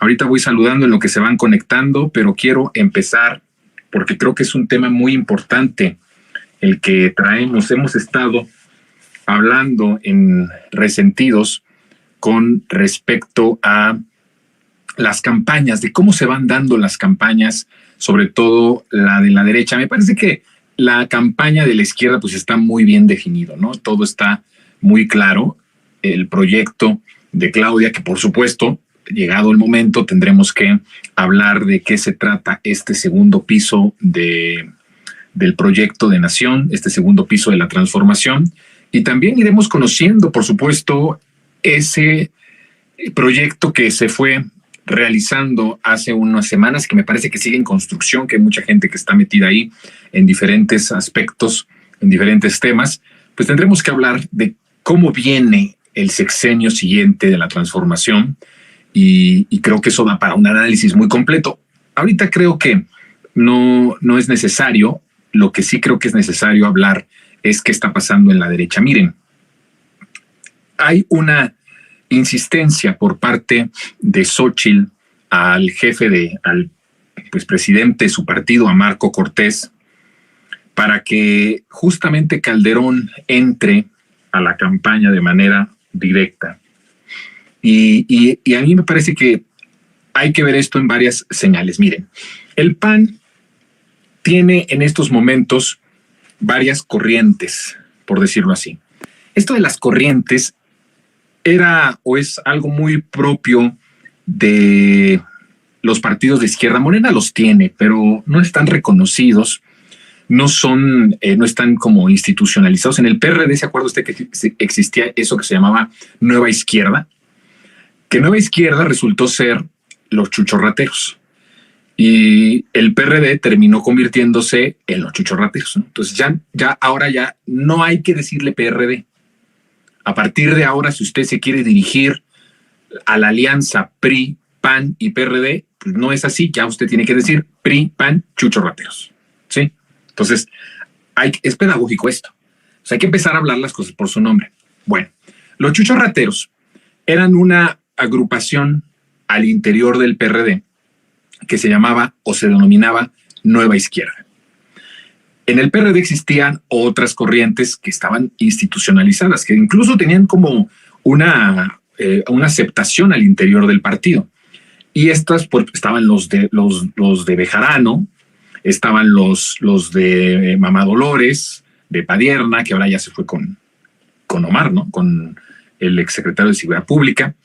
Ahorita voy saludando en lo que se van conectando, pero quiero empezar porque creo que es un tema muy importante el que traemos. Hemos estado hablando en Resentidos con respecto a las campañas, de cómo se van dando las campañas, sobre todo la de la derecha. Me parece que la campaña de la izquierda pues está muy bien definido, ¿no? Todo está muy claro. El proyecto de Claudia, que por supuesto, llegado el momento, tendremos que hablar de qué se trata este segundo piso del proyecto de nación, este segundo piso de la transformación. Y también iremos conociendo, por supuesto, ese proyecto que se fue realizando hace unas semanas, que me parece que sigue en construcción, que hay mucha gente que está metida ahí en diferentes aspectos, en diferentes temas. Pues tendremos que hablar de cómo viene el sexenio siguiente de la transformación y creo que eso da para un análisis muy completo. Ahorita creo que no es necesario. Lo que sí creo que es necesario hablar es qué está pasando en la derecha. Miren, hay una insistencia por parte de Xóchitl al jefe al presidente de su partido, a Marco Cortés, para que justamente Calderón entre a la campaña de manera directa. Y a mí me parece que hay que ver esto en varias señales. Miren, el PAN tiene en estos momentos varias corrientes, por decirlo así. Esto de las corrientes era o es algo muy propio de los partidos de izquierda. Morena los tiene, pero no están reconocidos, no están como institucionalizados. En el PRD, ¿se acuerda usted que existía eso que se llamaba Nueva Izquierda? Que Nueva Izquierda resultó ser los chuchorrateros. Y el PRD terminó convirtiéndose en los chuchorrateros, ¿no? Entonces ahora ya no hay que decirle PRD. A partir de ahora, si usted se quiere dirigir a la alianza PRI, PAN y PRD, pues no es así. Ya usted tiene que decir PRI, PAN, chuchorrateros. ¿Sí? Entonces, es pedagógico esto. O sea, hay que empezar a hablar las cosas por su nombre. Bueno, los chuchorrateros eran una agrupación al interior del PRD que se llamaba o se denominaba Nueva Izquierda. En el PRD existían otras corrientes que estaban institucionalizadas, que incluso tenían como una aceptación al interior del partido. Y estas, pues, estaban los de Bejarano, estaban los de Mamá Dolores, de Padierna, que ahora ya se fue con Omar, ¿no? Con el exsecretario de Seguridad Pública.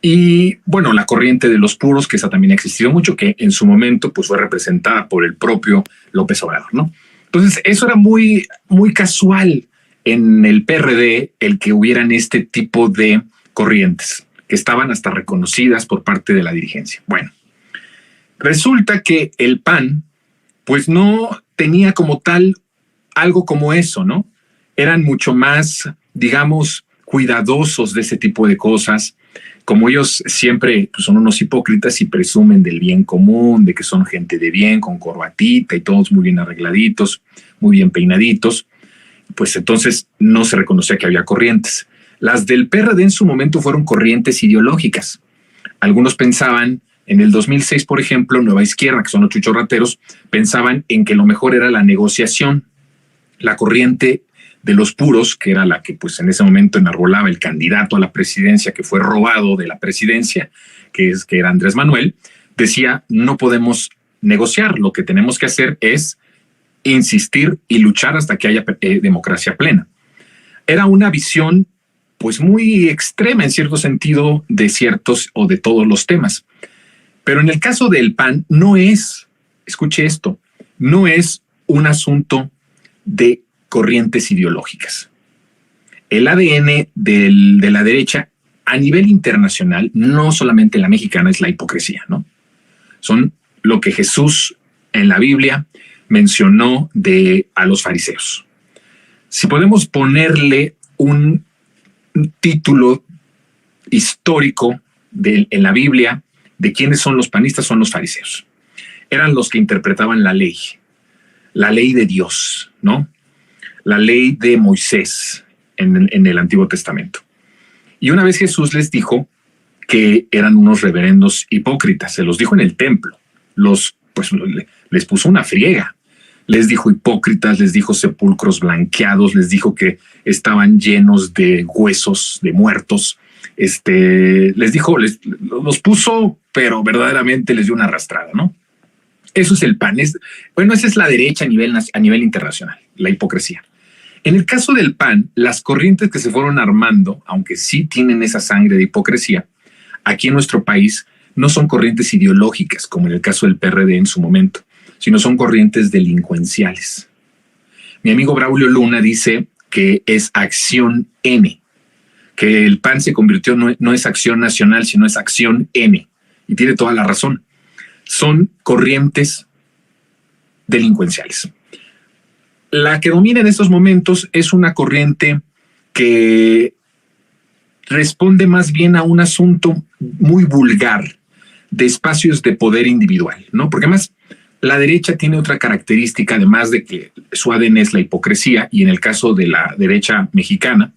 Y bueno, la corriente de los puros, que esa también ha existido mucho, que en su momento pues fue representada por el propio López Obrador, ¿no? Entonces, eso era muy, muy casual en el PRD, el que hubieran este tipo de corrientes, que estaban hasta reconocidas por parte de la dirigencia. Bueno, resulta que el PAN, pues no tenía como tal algo como eso, ¿no? Eran mucho más, digamos, cuidadosos de ese tipo de cosas. Como ellos siempre pues, son unos hipócritas y presumen del bien común, de que son gente de bien, con corbatita y todos muy bien arregladitos, muy bien peinaditos, pues entonces no se reconocía que había corrientes. Las del PRD en su momento fueron corrientes ideológicas. Algunos pensaban, en el 2006, por ejemplo, Nueva Izquierda, que son los chuchorrateros, pensaban en que lo mejor era la negociación. La corriente de los puros, que era la que pues en ese momento enarbolaba el candidato a la presidencia que fue robado de la presidencia, que era Andrés Manuel, decía, no podemos negociar, lo que tenemos que hacer es insistir y luchar hasta que haya democracia plena. Era una visión pues muy extrema en cierto sentido de ciertos o de todos los temas. Pero en el caso del PAN no es, escuche esto, no es un asunto de corrientes ideológicas. El ADN de la derecha a nivel internacional, no solamente la mexicana, es la hipocresía, ¿no? Son lo que Jesús en la Biblia mencionó a los fariseos. Si podemos ponerle un título histórico en la Biblia de quiénes son los panistas, son los fariseos. Eran los que interpretaban la ley de Dios, ¿no? La ley de Moisés en el Antiguo Testamento. Y una vez Jesús les dijo que eran unos reverendos hipócritas. Se los dijo en el templo. Les puso una friega. Les dijo hipócritas, les dijo sepulcros blanqueados, les dijo que estaban llenos de huesos de muertos. Les dijo, los puso, pero verdaderamente les dio una arrastrada, ¿no? Eso es el PAN. Esa es la derecha a nivel internacional, la hipocresía. En el caso del PAN, las corrientes que se fueron armando, aunque sí tienen esa sangre de hipocresía, aquí en nuestro país no son corrientes ideológicas, como en el caso del PRD en su momento, sino son corrientes delincuenciales. Mi amigo Braulio Luna dice que es Acción N, que el PAN se convirtió, no es Acción Nacional, sino es Acción N, y tiene toda la razón. Son corrientes delincuenciales. La que domina en estos momentos es una corriente que responde más bien a un asunto muy vulgar de espacios de poder individual, ¿no? Porque además la derecha tiene otra característica, además de que su ADN es la hipocresía, y en el caso de la derecha mexicana,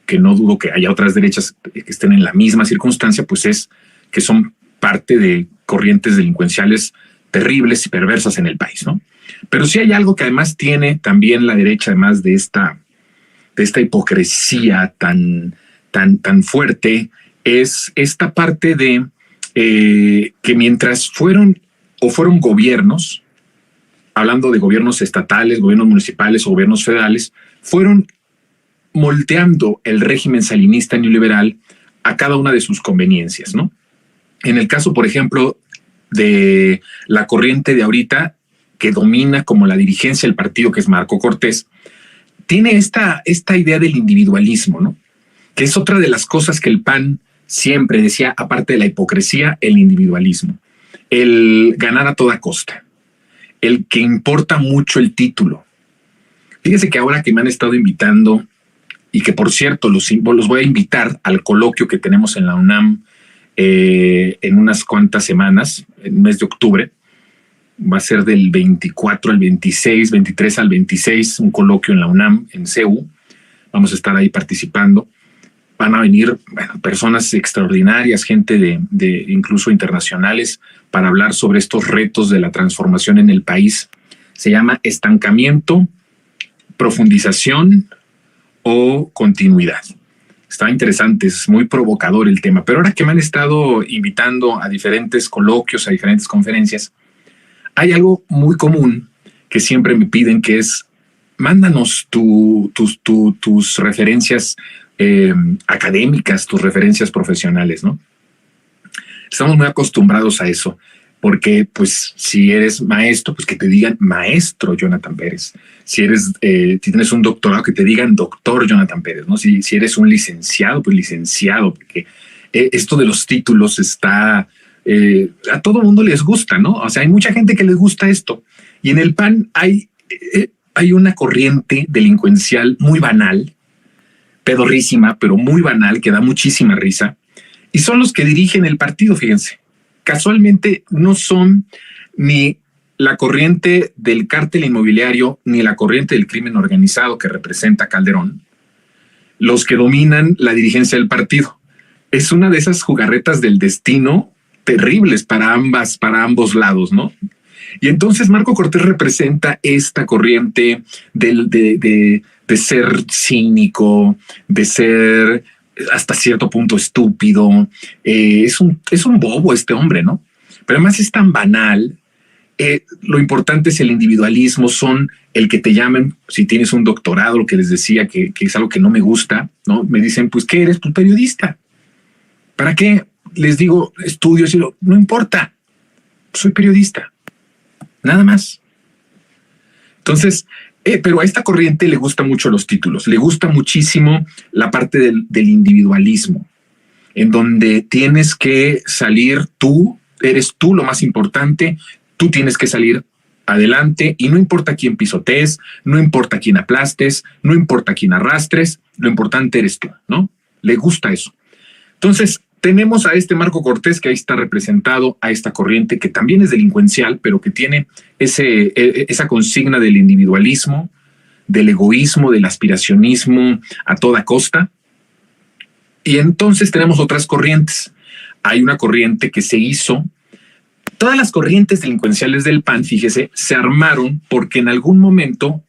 que no dudo que haya otras derechas que estén en la misma circunstancia, pues es que son parte de corrientes delincuenciales terribles y perversas en el país, ¿no? Pero sí hay algo que además tiene también la derecha, además de esta hipocresía tan fuerte, es esta parte de que mientras fueron gobiernos, hablando de gobiernos estatales, gobiernos municipales o gobiernos federales, fueron moldeando el régimen salinista neoliberal a cada una de sus conveniencias, ¿no? En el caso, por ejemplo, de la corriente de ahorita que domina como la dirigencia del partido, que es Marco Cortés, tiene esta idea del individualismo, ¿no? Que es otra de las cosas que el PAN siempre decía, aparte de la hipocresía, el individualismo, el ganar a toda costa, el que importa mucho el título. Fíjense que ahora que me han estado invitando, y que por cierto los voy a invitar al coloquio que tenemos en la UNAM en unas cuantas semanas, en el mes de octubre, va a ser del 24 al 26, 23 al 26, un coloquio en la UNAM, en CEU. Vamos a estar ahí participando. Van a venir personas extraordinarias, gente de incluso internacionales, para hablar sobre estos retos de la transformación en el país. Se llama estancamiento, profundización o continuidad. Está interesante, es muy provocador el tema. Pero ahora que me han estado invitando a diferentes coloquios, a diferentes conferencias, hay algo muy común que siempre me piden, que es: mándanos tus referencias académicas, tus referencias profesionales, ¿no? Estamos muy acostumbrados a eso, porque pues si eres maestro, pues que te digan maestro Jonathan Pérez. Si tienes un doctorado, que te digan doctor Jonathan Pérez, ¿no? Si eres un licenciado, pues licenciado, porque esto de los títulos está... a todo mundo les gusta, ¿no? O sea, hay mucha gente que les gusta esto. Y en el PAN hay una corriente delincuencial muy banal, pedorrísima, pero muy banal, que da muchísima risa. Y son los que dirigen el partido, fíjense. Casualmente no son ni la corriente del cártel inmobiliario ni la corriente del crimen organizado que representa Calderón los que dominan la dirigencia del partido. Es una de esas jugarretas del destino terribles para ambos lados, ¿no? Y entonces Marco Cortés representa esta corriente de ser cínico, de ser hasta cierto punto estúpido. Es un bobo este hombre, ¿no? Pero además es tan banal. Lo importante es el individualismo, son el que te llamen, si tienes un doctorado, lo que les decía, que es algo que no me gusta, ¿no? Me dicen, pues, ¿qué eres? Tu periodista. ¿Para qué? Les digo, estudios, y no importa, soy periodista, nada más. Entonces, pero a esta corriente le gustan mucho los títulos, le gusta muchísimo la parte del individualismo, en donde tienes que salir tú, eres tú lo más importante, tú tienes que salir adelante y no importa quién pisotees, no importa quién aplastes, no importa quién arrastres, lo importante eres tú, ¿no? Le gusta eso. Entonces, tenemos a este Marco Cortés que ahí está representado, a esta corriente que también es delincuencial, pero que tiene esa consigna del individualismo, del egoísmo, del aspiracionismo a toda costa. Y entonces tenemos otras corrientes. hay una corriente que se hizo. Todas las corrientes delincuenciales del PAN, fíjese, se armaron porque en algún momento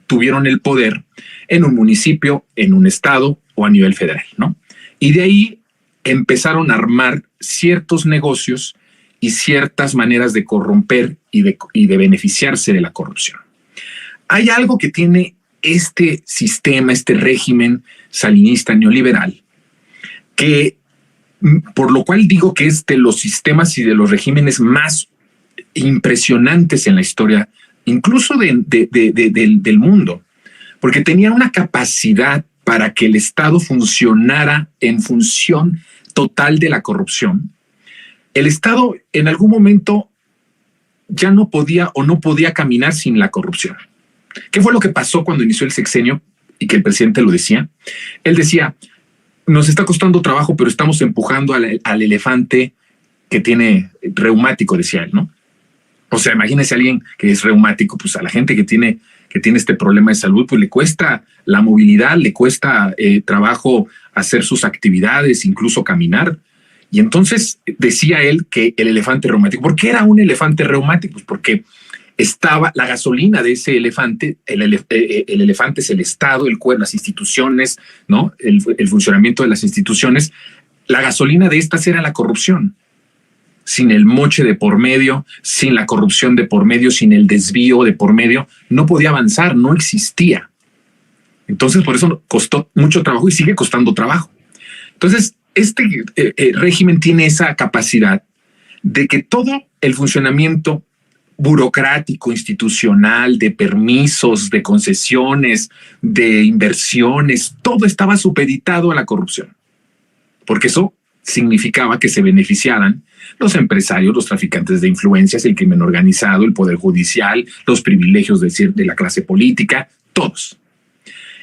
tuvieron el poder en un municipio, en un estado o a nivel federal, ¿no? Y de ahí empezaron a armar ciertos negocios y ciertas maneras de corromper y de beneficiarse de la corrupción. Hay algo que tiene este sistema, este régimen salinista neoliberal, que por lo cual digo que es de los sistemas y de los regímenes más impresionantes en la historia, incluso del mundo, porque tenía una capacidad para que el Estado funcionara en función total de la corrupción. El Estado en algún momento ya no podía o no podía caminar sin la corrupción. ¿Qué fue lo que pasó cuando inició el sexenio y que el presidente lo decía? Él decía, nos está costando trabajo, pero estamos empujando al elefante que tiene reumático, decía él, ¿no? O sea, imagínese a alguien que es reumático, pues a la gente que tiene este problema de salud, pues le cuesta la movilidad, le cuesta trabajo hacer sus actividades, incluso caminar. Y entonces decía él que el elefante reumático, ¿por qué era un elefante reumático? Pues porque estaba la gasolina de ese elefante, el elefante es el Estado, el cuerpo, las instituciones, ¿no? El funcionamiento de las instituciones. La gasolina de estas era la corrupción. Sin el moche de por medio, sin la corrupción de por medio, sin el desvío de por medio, no podía avanzar, no existía. Entonces, por eso costó mucho trabajo y sigue costando trabajo. Entonces, este régimen tiene esa capacidad de que todo el funcionamiento burocrático, institucional, de permisos, de concesiones, de inversiones, todo estaba supeditado a la corrupción. Porque eso significaba que se beneficiaran los empresarios, los traficantes de influencias, el crimen organizado, el poder judicial, los privilegios de la clase política, todos.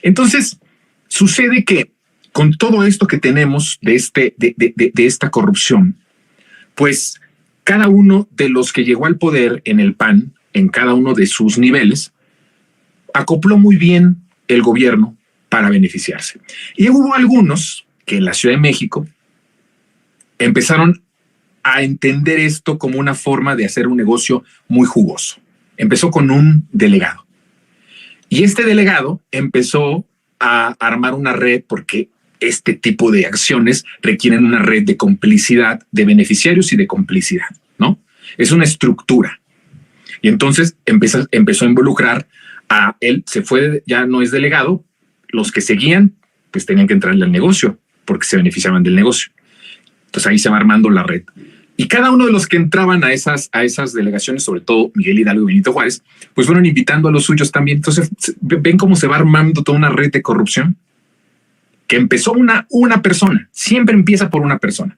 Entonces, sucede que con todo esto que tenemos de esta corrupción, pues cada uno de los que llegó al poder en el PAN, en cada uno de sus niveles, acopló muy bien el gobierno para beneficiarse. Y hubo algunos que en la Ciudad de México empezaron a entender esto como una forma de hacer un negocio muy jugoso. Empezó con un delegado. Y este delegado empezó a armar una red porque este tipo de acciones requieren una red de complicidad, de beneficiarios y de complicidad, ¿no? Es una estructura. Y entonces empezó a involucrar a él, se fue, ya no es delegado, los que seguían, pues tenían que entrarle al negocio porque se beneficiaban del negocio. Entonces ahí se va armando la red. Y cada uno de los que entraban a esas delegaciones, sobre todo Miguel Hidalgo y Benito Juárez, pues fueron invitando a los suyos también. Entonces ven cómo se va armando toda una red de corrupción que empezó una persona, siempre empieza por una persona,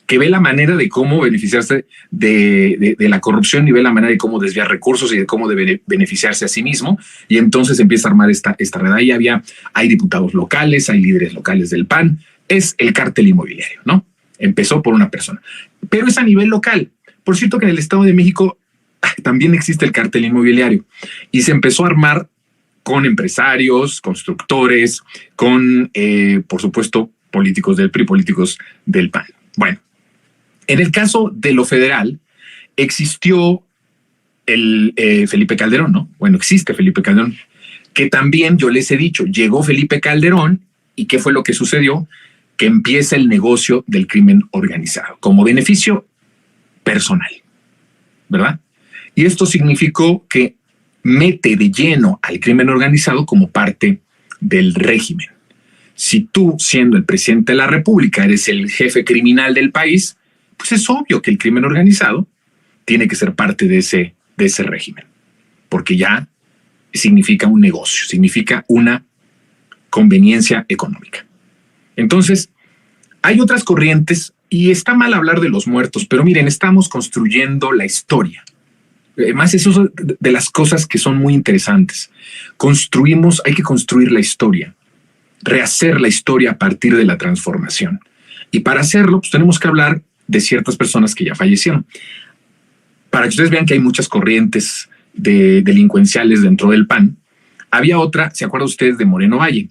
que ve la manera de cómo beneficiarse de la corrupción y ve la manera de cómo desviar recursos y de cómo de beneficiarse a sí mismo. Y entonces empieza a armar esta red. Ahí hay diputados locales, hay líderes locales del PAN, es el cártel inmobiliario, ¿no? Empezó por una persona, pero es a nivel local. Por cierto que en el Estado de México también existe el cártel inmobiliario y se empezó a armar con empresarios, constructores, con, por supuesto, políticos del PRI, políticos del PAN. Bueno, en el caso de lo federal, existió el Felipe Calderón, ¿no? Bueno, existe Felipe Calderón, que también yo les he dicho, llegó Felipe Calderón y ¿qué fue lo que sucedió? Que empieza el negocio del crimen organizado como beneficio personal, ¿verdad? Y esto significó que mete de lleno al crimen organizado como parte del régimen. Si tú, siendo el presidente de la República, eres el jefe criminal del país, pues es obvio que el crimen organizado tiene que ser parte de ese régimen, porque ya significa un negocio, significa una conveniencia económica. Entonces, hay otras corrientes y está mal hablar de los muertos, pero miren, estamos construyendo la historia. Además, eso es de las cosas que son muy interesantes. Hay que construir la historia, rehacer la historia a partir de la transformación. Y para hacerlo, pues tenemos que hablar de ciertas personas que ya fallecieron. Para que ustedes vean que hay muchas corrientes delincuenciales dentro del PAN, había otra, ¿se acuerdan ustedes de Moreno Valle?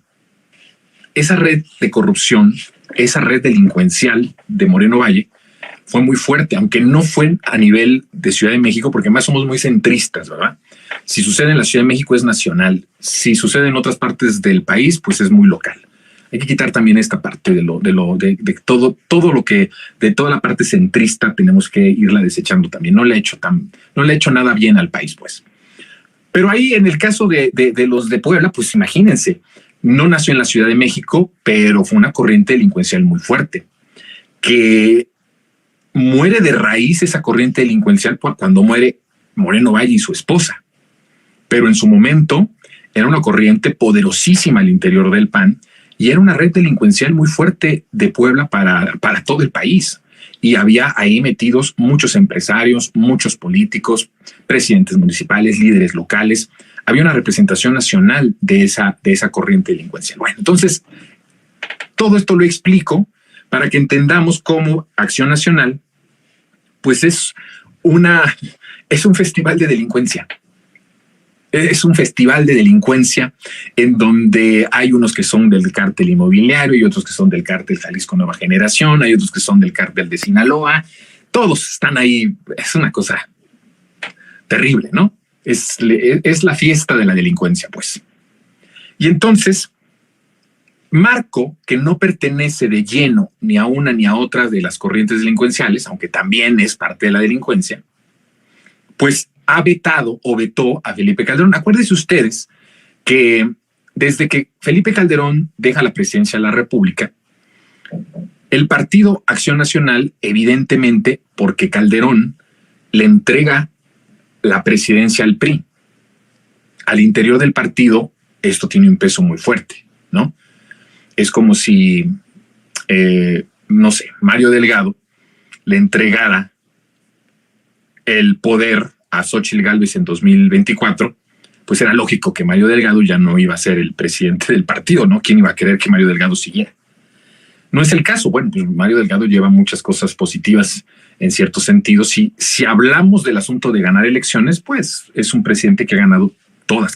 Esa red de corrupción, esa red delincuencial de Moreno Valle, fue muy fuerte, aunque no fue a nivel de Ciudad de México, porque además somos muy centristas, ¿verdad? Si sucede en la Ciudad de México es nacional, si sucede en otras partes del país, pues es muy local. Hay que quitar también esta parte de todo lo que, de toda la parte centrista tenemos que irla desechando también. No le ha hecho nada bien al país, pues. Pero ahí en el caso de los de Puebla, pues imagínense, no nació en la Ciudad de México, pero fue una corriente delincuencial muy fuerte, que muere de raíz esa corriente delincuencial cuando muere Moreno Valle y su esposa. Pero en su momento era una corriente poderosísima al interior del PAN y era una red delincuencial muy fuerte de Puebla para todo el país. Y había ahí metidos muchos empresarios, muchos políticos, presidentes municipales, líderes locales. Había una representación nacional de esa corriente delincuencial. Bueno, entonces, todo esto lo explico para que entendamos cómo Acción Nacional, pues es un festival de delincuencia. Es un festival de delincuencia en donde hay unos que son del cártel inmobiliario y otros que son del cártel Jalisco Nueva Generación, hay otros que son del cártel de Sinaloa. Todos están ahí. Es una cosa terrible, ¿no? Es la fiesta de la delincuencia, pues. Y entonces, Marco, que no pertenece de lleno ni a una ni a otra de las corrientes delincuenciales, aunque también es parte de la delincuencia, pues ha vetado o vetó a Felipe Calderón. Acuérdense ustedes que desde que Felipe Calderón deja la presidencia de la República, el partido Acción Nacional, evidentemente, porque Calderón le entrega la presidencia al PRI, al interior del partido, esto tiene un peso muy fuerte, ¿no? Es como si, no sé, Mario Delgado le entregara el poder a Xóchitl Gálvez en 2024, pues era lógico que Mario Delgado ya no iba a ser el presidente del partido, ¿no? ¿Quién iba a querer que Mario Delgado siguiera? No es el caso. Bueno, pues Mario Delgado lleva muchas cosas positivas en ciertos sentidos. Si hablamos del asunto de ganar elecciones, pues es un presidente que ha ganado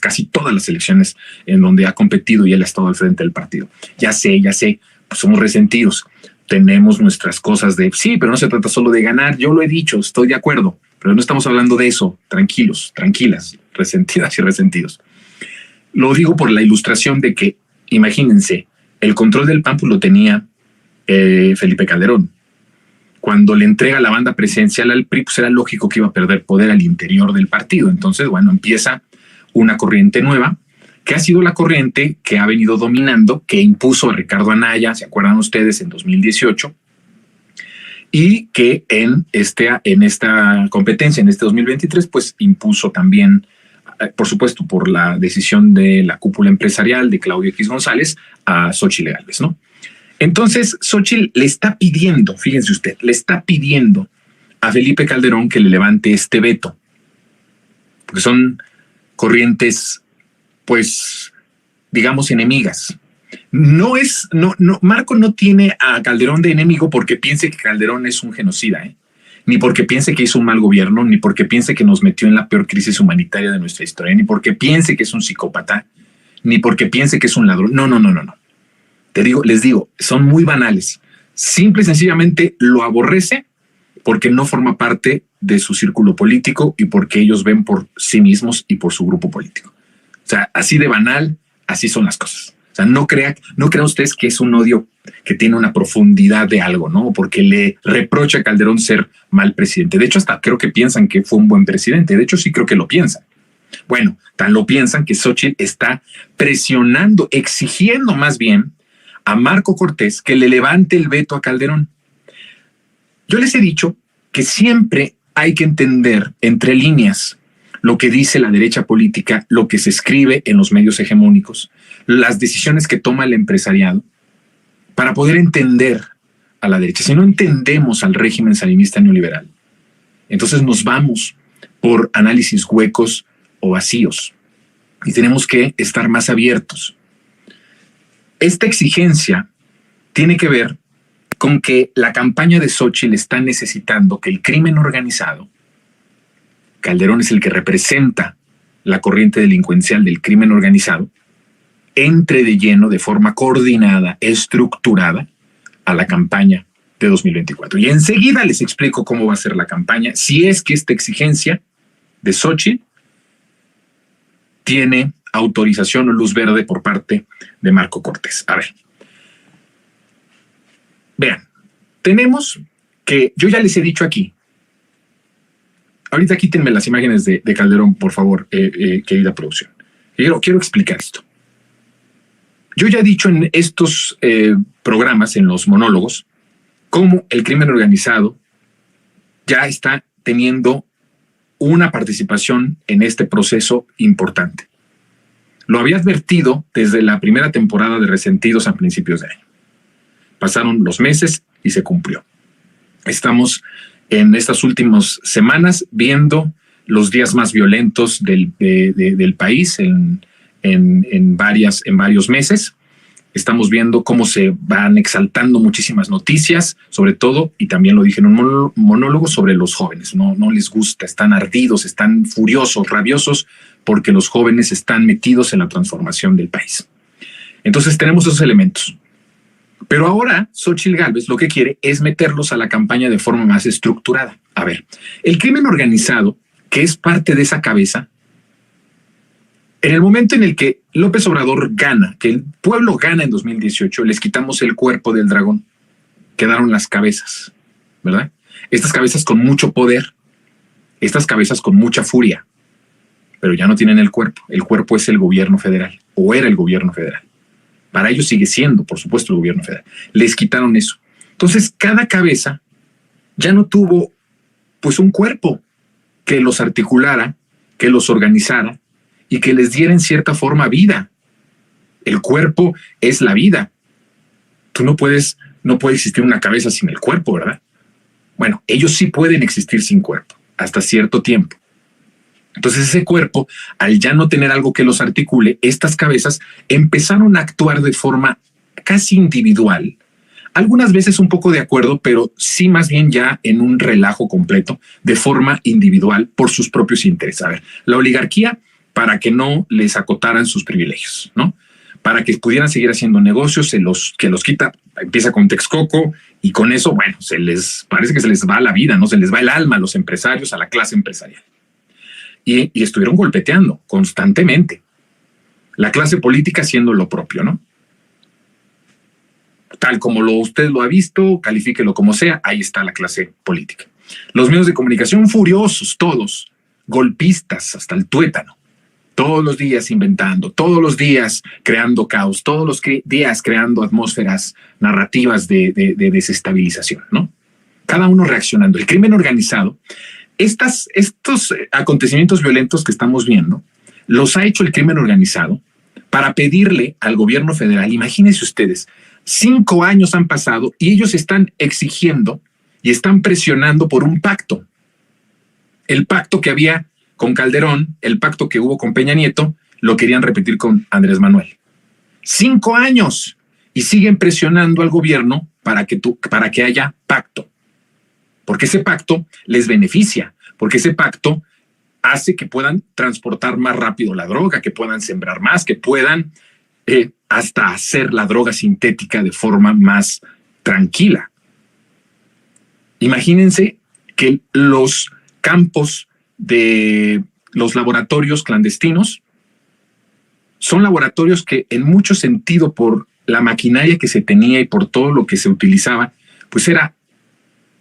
casi todas las elecciones en donde ha competido y él ha estado al frente del partido. Ya sé, pues somos resentidos. Tenemos nuestras cosas sí, pero no se trata solo de ganar. Yo lo he dicho, estoy de acuerdo, pero no estamos hablando de eso. Tranquilos, tranquilas, resentidas y resentidos. Lo digo por la ilustración de que, imagínense, el control del PAN pues, lo tenía Felipe Calderón. Cuando le entrega la banda presidencial al PRI, pues era lógico que iba a perder poder al interior del partido. Entonces, bueno, empieza una corriente nueva, que ha sido la corriente que ha venido dominando, que impuso a Ricardo Anaya, ¿se acuerdan ustedes? En 2018, y que en esta competencia, en este 2023, pues impuso también, por supuesto, por la decisión de la cúpula empresarial de Claudio X González a Xóchitl Gálvez, ¿no? Entonces, Xóchitl le está pidiendo, fíjense usted, le está pidiendo a Felipe Calderón que le levante este veto, porque son corrientes, pues, digamos, enemigas. Marco no tiene a Calderón de enemigo porque piense que Calderón es un genocida, ni porque piense que hizo un mal gobierno, ni porque piense que nos metió en la peor crisis humanitaria de nuestra historia, ni porque piense que es un psicópata, ni porque piense que es un ladrón. No. Les digo, son muy banales. Simple y sencillamente lo aborrece porque no forma parte de su círculo político y porque ellos ven por sí mismos y por su grupo político. O sea, así de banal, así son las cosas. O sea, no crean ustedes que es un odio que tiene una profundidad de algo, ¿no? Porque le reprocha a Calderón ser mal presidente. De hecho, hasta creo que piensan que fue un buen presidente. De hecho, sí creo que lo piensan. Bueno, tan lo piensan que Xóchitl está presionando, exigiendo más bien a Marco Cortés que le levante el veto a Calderón. Yo les he dicho que siempre hay que entender entre líneas lo que dice la derecha política, lo que se escribe en los medios hegemónicos, las decisiones que toma el empresariado, para poder entender a la derecha. Si no entendemos al régimen salinista neoliberal, entonces nos vamos por análisis huecos o vacíos y tenemos que estar más abiertos. Esta exigencia tiene que ver con que la campaña de Xóchitl está necesitando que el crimen organizado, Calderón es el que representa la corriente delincuencial del crimen organizado, entre de lleno, de forma coordinada, estructurada, a la campaña de 2024. Y enseguida les explico cómo va a ser la campaña, si es que esta exigencia de Xóchitl tiene autorización o luz verde por parte de Marco Cortés. A ver, vean, tenemos que, yo ya les he dicho aquí, ahorita quítenme las imágenes de Calderón, por favor, querida producción. Quiero explicar esto. Yo ya he dicho en estos programas, en los monólogos, cómo el crimen organizado ya está teniendo una participación en este proceso importante. Lo había advertido desde la primera temporada de Resentidos a principios de año. Pasaron los meses y se cumplió. Estamos en estas últimas semanas viendo los días más violentos del país en varios meses. Estamos viendo cómo se van exaltando muchísimas noticias, sobre todo, y también lo dije en un monólogo, sobre los jóvenes. No les gusta, están ardidos, están furiosos, rabiosos, porque los jóvenes están metidos en la transformación del país. Entonces tenemos esos elementos. Pero ahora Xóchitl Gálvez lo que quiere es meterlos a la campaña de forma más estructurada. A ver, el crimen organizado, que es parte de esa cabeza, en el momento en el que López Obrador gana, que el pueblo gana en 2018, les quitamos el cuerpo del dragón. Quedaron las cabezas, ¿verdad? Estas cabezas con mucho poder, estas cabezas con mucha furia, pero ya no tienen el cuerpo. El cuerpo es el gobierno federal, o era el gobierno federal. Para ellos sigue siendo, por supuesto, el gobierno federal. Les quitaron eso. Entonces, cada cabeza ya no tuvo, pues, un cuerpo que los articulara, que los organizara y que les diera en cierta forma vida. El cuerpo es la vida. No puede existir una cabeza sin el cuerpo, ¿verdad? Bueno, ellos sí pueden existir sin cuerpo, hasta cierto tiempo. Entonces ese cuerpo, al ya no tener algo que los articule, estas cabezas empezaron a actuar de forma casi individual, algunas veces un poco de acuerdo, pero sí más bien ya en un relajo completo, de forma individual por sus propios intereses. A ver, la oligarquía para que no les acotaran sus privilegios, ¿no? Para que pudieran seguir haciendo negocios, que los quita, empieza con Texcoco y con eso, bueno, parece que se les va la vida, ¿no? Se les va el alma a los empresarios, a la clase empresarial. Y estuvieron golpeteando constantemente. La clase política haciendo lo propio, ¿no? Tal como usted lo ha visto, califíquelo como sea, ahí está la clase política. Los medios de comunicación furiosos, todos, golpistas hasta el tuétano, todos los días inventando, todos los días creando caos, todos los días creando atmósferas narrativas de desestabilización, ¿no? Cada uno reaccionando. El crimen organizado, estos acontecimientos violentos que estamos viendo, los ha hecho el crimen organizado para pedirle al gobierno federal, imagínense ustedes, 5 años han pasado y ellos están exigiendo y están presionando por un pacto. El pacto que había con Calderón, el pacto que hubo con Peña Nieto, lo querían repetir con Andrés Manuel. 5 años y siguen presionando al gobierno para que haya pacto. Porque ese pacto les beneficia, porque ese pacto hace que puedan transportar más rápido la droga, que puedan sembrar más, que puedan hasta hacer la droga sintética de forma más tranquila. Imagínense que los campos de los laboratorios clandestinos son laboratorios que en mucho sentido, por la maquinaria que se tenía y por todo lo que se utilizaba, pues era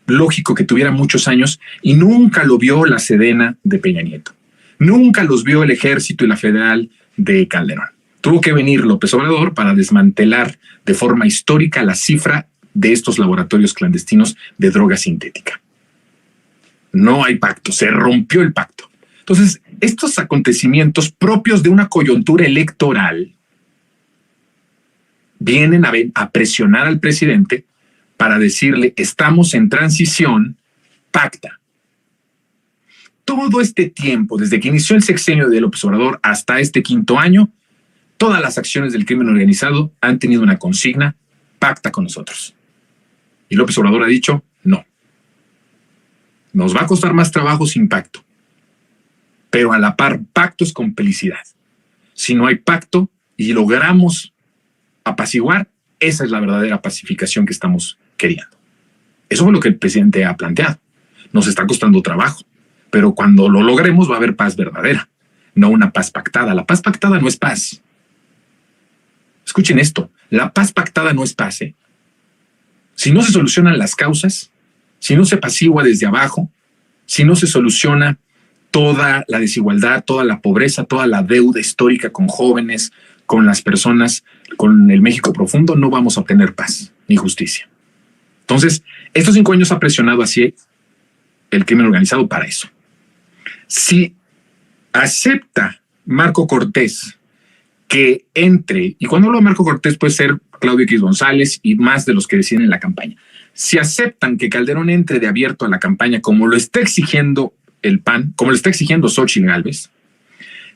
lógico que tuviera muchos años y nunca lo vio la Sedena de Peña Nieto. Nunca los vio el Ejército y la Federal de Calderón. Tuvo que venir López Obrador para desmantelar de forma histórica la cifra de estos laboratorios clandestinos de droga sintética. No hay pacto, se rompió el pacto. Entonces, estos acontecimientos propios de una coyuntura electoral vienen a presionar al presidente para decirle, estamos en transición, pacta. Todo este tiempo, desde que inició el sexenio de López Obrador hasta este 5º año, todas las acciones del crimen organizado han tenido una consigna, pacta con nosotros. Y López Obrador ha dicho, no. Nos va a costar más trabajo sin pacto. Pero a la par, pactos con complicidad. Si no hay pacto y logramos apaciguar, esa es la verdadera pacificación que estamos queriendo. Eso fue lo que el presidente ha planteado. Nos está costando trabajo, pero cuando lo logremos va a haber paz verdadera, no una paz pactada. La paz pactada no es paz. Escuchen esto, la paz pactada no es paz. Si no se solucionan las causas, si no se apacigua desde abajo, si no se soluciona toda la desigualdad, toda la pobreza, toda la deuda histórica con jóvenes, con las personas, con el México profundo, no vamos a obtener paz ni justicia. Entonces, estos 5 años ha presionado así el crimen organizado para eso. Si acepta Marco Cortés que entre, y cuando hablo de Marco Cortés puede ser Claudio X González y más de los que deciden en la campaña, si aceptan que Calderón entre de abierto a la campaña como lo está exigiendo el PAN, como lo está exigiendo Xóchitl Gálvez,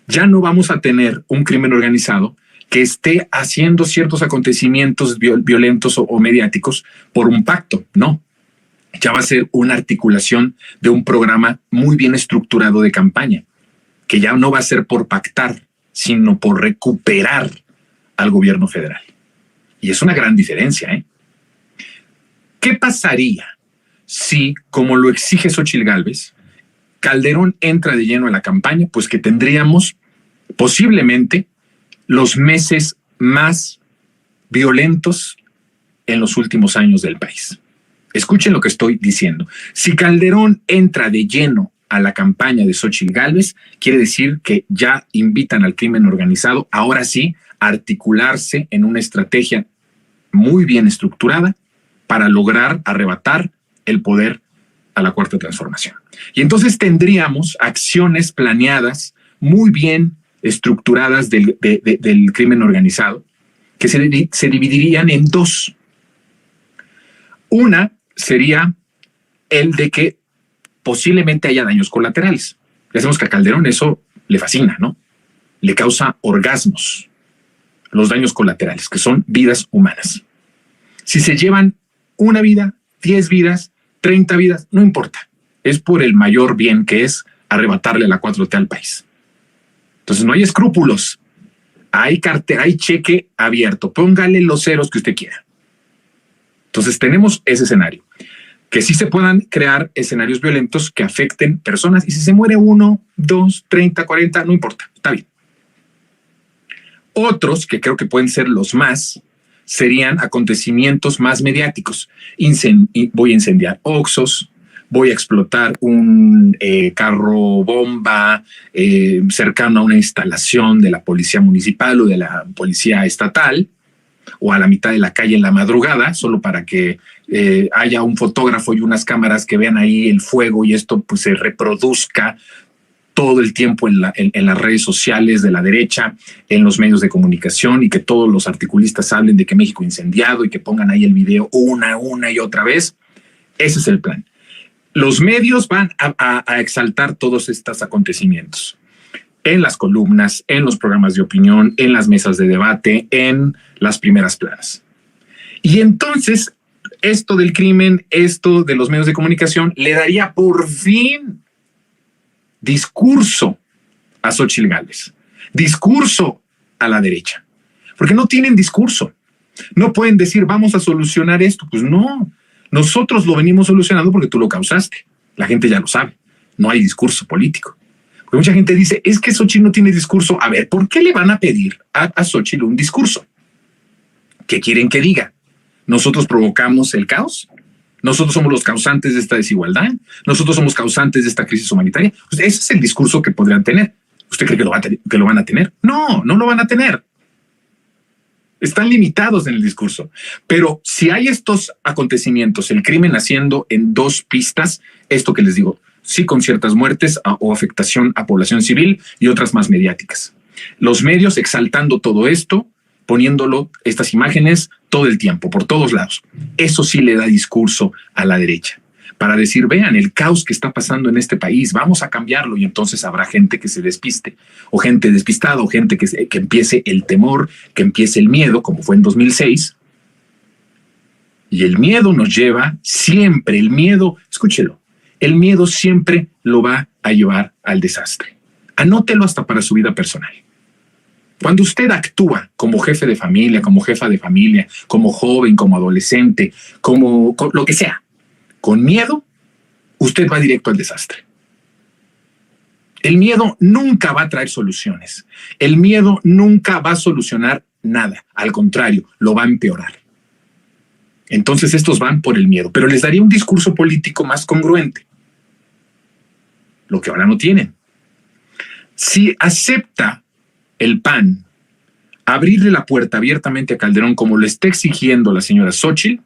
ya no vamos a tener un crimen organizado que esté haciendo ciertos acontecimientos violentos o mediáticos por un pacto. No, ya va a ser una articulación de un programa muy bien estructurado de campaña, que ya no va a ser por pactar, sino por recuperar al gobierno federal. Y es una gran diferencia, ¿eh? ¿Qué pasaría si, como lo exige Xóchitl Gálvez, Calderón entra de lleno a la campaña? Pues que tendríamos posiblemente los meses más violentos en los últimos años del país. Escuchen lo que estoy diciendo. Si Calderón entra de lleno a la campaña de Xóchitl Gálvez, quiere decir que ya invitan al crimen organizado, ahora sí, a articularse en una estrategia muy bien estructurada para lograr arrebatar el poder a la Cuarta Transformación. Y entonces tendríamos acciones planeadas muy bien estructuradas del crimen organizado que se dividirían en 2. Una sería el de que posiblemente haya daños colaterales. Ya sabemos que a Calderón eso le fascina, ¿no? Le causa orgasmos los daños colaterales, que son vidas humanas. Si se llevan una vida, 10 vidas, 30 vidas, no importa. Es por el mayor bien que es arrebatarle la 4T al país. Entonces no hay escrúpulos. Hay cartera, hay cheque abierto. Póngale los ceros que usted quiera. Entonces tenemos ese escenario. Que sí se puedan crear escenarios violentos que afecten personas. Y si se muere 1, 2, 30, 40, no importa. Está bien. Otros, que creo que pueden ser los más, serían acontecimientos más mediáticos. Voy a incendiar Oxxos, voy a explotar un carro bomba cercano a una instalación de la policía municipal o de la policía estatal, o a la mitad de la calle en la madrugada, solo para que haya un fotógrafo y unas cámaras que vean ahí el fuego y esto pues se reproduzca todo el tiempo en las redes sociales de la derecha, en los medios de comunicación, y que todos los articulistas hablen de que México incendiado y que pongan ahí el video una y otra vez. Ese es el plan. Los medios van a exaltar todos estos acontecimientos en las columnas, en los programas de opinión, en las mesas de debate, en las primeras planas. Y entonces esto del crimen, esto de los medios de comunicación, le daría por fin discurso a Xóchitl Gálvez, discurso a la derecha, porque no tienen discurso. No pueden decir vamos a solucionar esto. Pues no, nosotros lo venimos solucionando porque tú lo causaste. La gente ya lo sabe. No hay discurso político. Porque mucha gente dice, es que Xóchitl no tiene discurso. A ver, ¿por qué le van a pedir a Xóchitl un discurso? ¿Qué quieren que diga? ¿Nosotros provocamos el caos? ¿Nosotros somos los causantes de esta desigualdad? ¿Nosotros somos causantes de esta crisis humanitaria? Pues ese es el discurso que podrían tener. ¿Usted cree que lo van a tener? No, no lo van a tener. Están limitados en el discurso. Pero si hay estos acontecimientos, el crimen haciendo en 2 pistas, esto que les digo, sí con ciertas muertes o afectación a población civil y otras más mediáticas. Los medios exaltando todo esto, poniéndolo, estas imágenes, todo el tiempo, por todos lados. Eso sí le da discurso a la derecha, para decir, vean el caos que está pasando en este país, vamos a cambiarlo, y entonces habrá gente que se despiste, o gente despistada, o gente que empiece el temor, que empiece el miedo, como fue en 2006. Y el miedo nos lleva siempre, el miedo, escúchelo, el miedo siempre lo va a llevar al desastre. Anótelo hasta para su vida personal. Cuando usted actúa como jefe de familia, como jefa de familia, como joven, como adolescente, como lo que sea, con miedo, usted va directo al desastre. El miedo nunca va a traer soluciones. El miedo nunca va a solucionar nada. Al contrario, lo va a empeorar. Entonces estos van por el miedo, pero les daría un discurso político más congruente. Lo que ahora no tienen. Si acepta el PAN abrirle la puerta abiertamente a Calderón como lo está exigiendo la señora Xóchitl,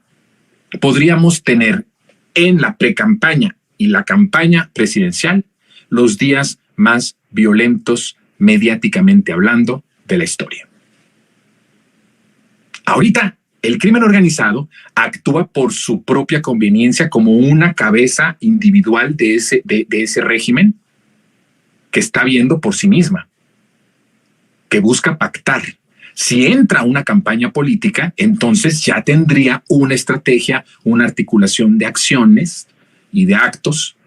podríamos tener en la precampaña y la campaña presidencial los días más violentos, mediáticamente hablando, de la historia. Ahorita, el crimen organizado actúa por su propia conveniencia como una cabeza individual de ese régimen que está viendo por sí misma, que busca pactar. Si entra una campaña política, entonces ya tendría una estrategia, una articulación de acciones y de actos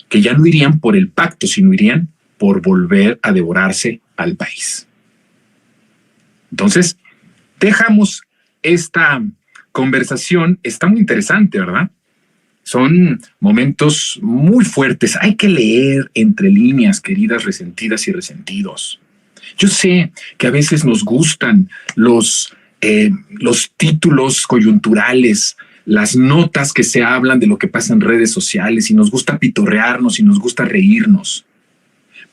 que ya no irían por el pacto, sino irían por volver a devorarse al país. Entonces, dejamos esta conversación. Está muy interesante, ¿verdad? Son momentos muy fuertes. Hay que leer entre líneas, queridas resentidas y resentidos. Yo sé que a veces nos gustan los títulos coyunturales, las notas que se hablan de lo que pasa en redes sociales y nos gusta pitorrearnos y nos gusta reírnos.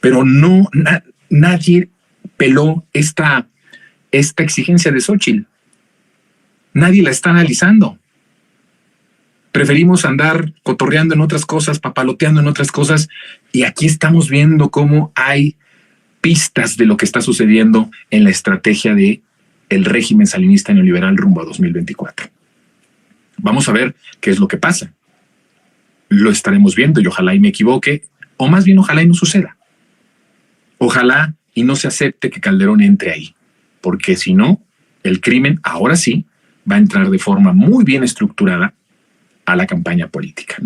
Pero no, nadie peló esta exigencia de Xóchitl. Nadie la está analizando. Preferimos andar cotorreando en otras cosas, papaloteando en otras cosas, y aquí estamos viendo cómo hay pistas de lo que está sucediendo en la estrategia de el régimen salinista neoliberal rumbo a 2024. Vamos a ver qué es lo que pasa. Lo estaremos viendo y ojalá y me equivoque, o más bien ojalá y no suceda. Ojalá y no se acepte que Calderón entre ahí, porque si no, el crimen ahora sí va a entrar de forma muy bien estructurada a la campaña política.